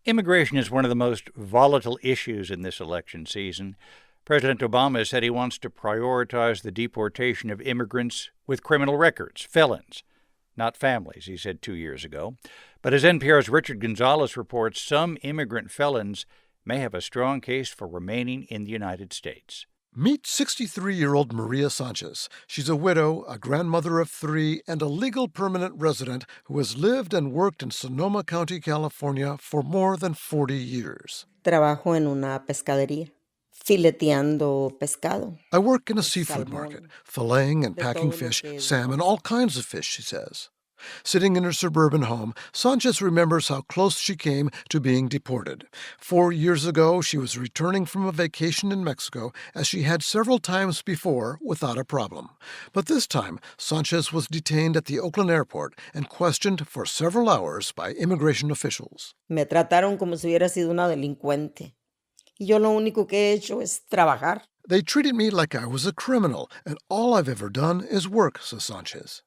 Immigration is one of the most volatile issues in this election season. President Obama said he wants to prioritize the deportation of immigrants with criminal records, felons, not families, he said 2 years ago. But as NPR's Richard Gonzalez reports, some immigrant felons may have a strong case for remaining in the United States. Meet 63-year-old Maria Sanchez. She's a widow, a grandmother of 3, and a legal permanent resident who has lived and worked in Sonoma County, California for more than 40 years. Trabajo en una pescadería, fileteando pescado. I work in a seafood market, filleting and packing fish, salmon, all kinds of fish, she says. Sitting in her suburban home, Sanchez remembers how close she came to being deported. 4 years ago, she was returning from a vacation in Mexico, as she had several times before without a problem. But this time, Sanchez was detained at the Oakland airport and questioned for several hours by immigration officials. Me trataron como si hubiera sido una delincuente. Y yo lo único que he hecho es trabajar. They treated me like I was a criminal, and all I've ever done is work, says Sanchez.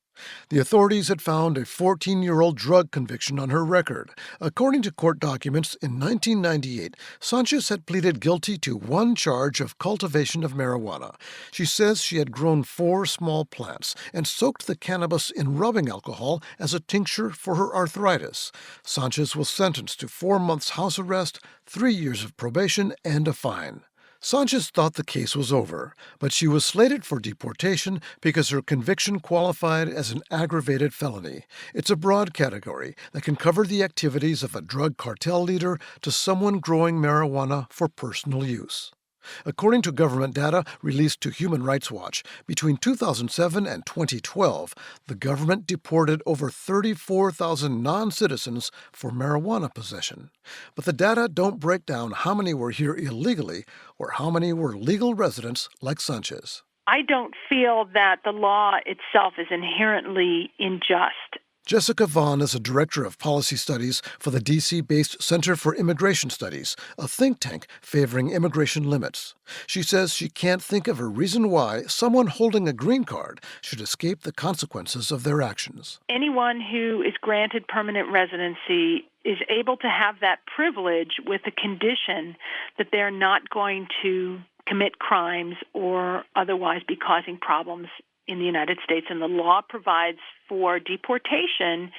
The authorities had found a 14-year-old drug conviction on her record. According to court documents, in 1998, Sanchez had pleaded guilty to one charge of cultivation of marijuana. She says she had grown 4 small plants and soaked the cannabis in rubbing alcohol as a tincture for her arthritis. Sanchez was sentenced to 4 months house arrest, 3 years of probation, and a fine. Sanchez thought the case was over, but she was slated for deportation because her conviction qualified as an aggravated felony. It's a broad category that can cover the activities of a drug cartel leader to someone growing marijuana for personal use. According to government data released to Human Rights Watch, between 2007 and 2012, the government deported over 34,000 non-citizens for marijuana possession. But the data don't break down how many were here illegally or how many were legal residents like Sanchez. I don't feel that the law itself is inherently unjust. Jessica Vaughn is a director of policy studies for the D.C.-based Center for Immigration Studies, a think tank favoring immigration limits. She says she can't think of a reason why someone holding a green card should escape the consequences of their actions. Anyone who is granted permanent residency is able to have that privilege with the condition that they're not going to commit crimes or otherwise be causing problems in the United States, and the law provides for deportation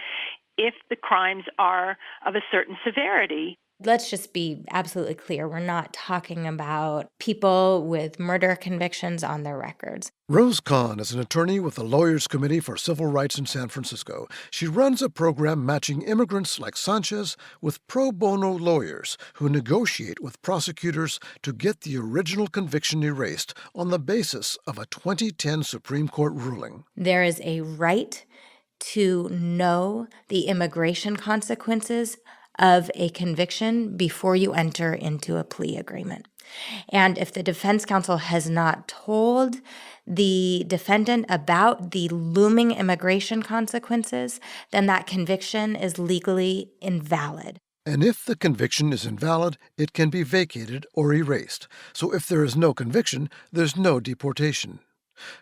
if the crimes are of a certain severity. Let's just be absolutely clear. We're not talking about people with murder convictions on their records. Rose Kahn is an attorney with the Lawyers Committee for Civil Rights in San Francisco. She runs a program matching immigrants like Sanchez with pro bono lawyers who negotiate with prosecutors to get the original conviction erased on the basis of a 2010 Supreme Court ruling. There is a right to know the immigration consequences of a conviction before you enter into a plea agreement. And if the defense counsel has not told the defendant about the looming immigration consequences, then that conviction is legally invalid. And if the conviction is invalid, it can be vacated or erased. So if there is no conviction, there's no deportation.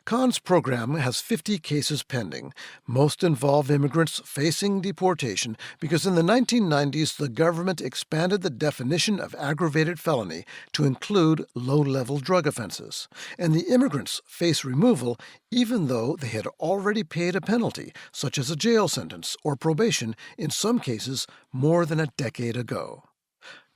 Kahn's program has 50 cases pending. Most involve immigrants facing deportation because in the 1990s, the government expanded the definition of aggravated felony to include low-level drug offenses. And the immigrants face removal even though they had already paid a penalty, such as a jail sentence or probation, in some cases more than a decade ago.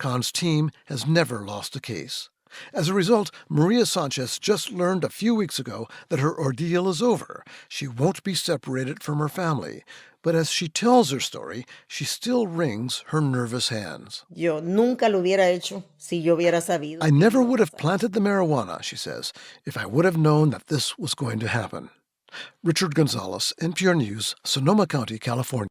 Kahn's team has never lost a case. As a result, Maria Sanchez just learned a few weeks ago that her ordeal is over. She won't be separated from her family. But as she tells her story, she still wrings her nervous hands. Yo nunca lo hubiera hecho si yo hubiera sabido. I never would have planted the marijuana, she says, if I would have known that this was going to happen. Richard Gonzalez, NPR News, Sonoma County, California.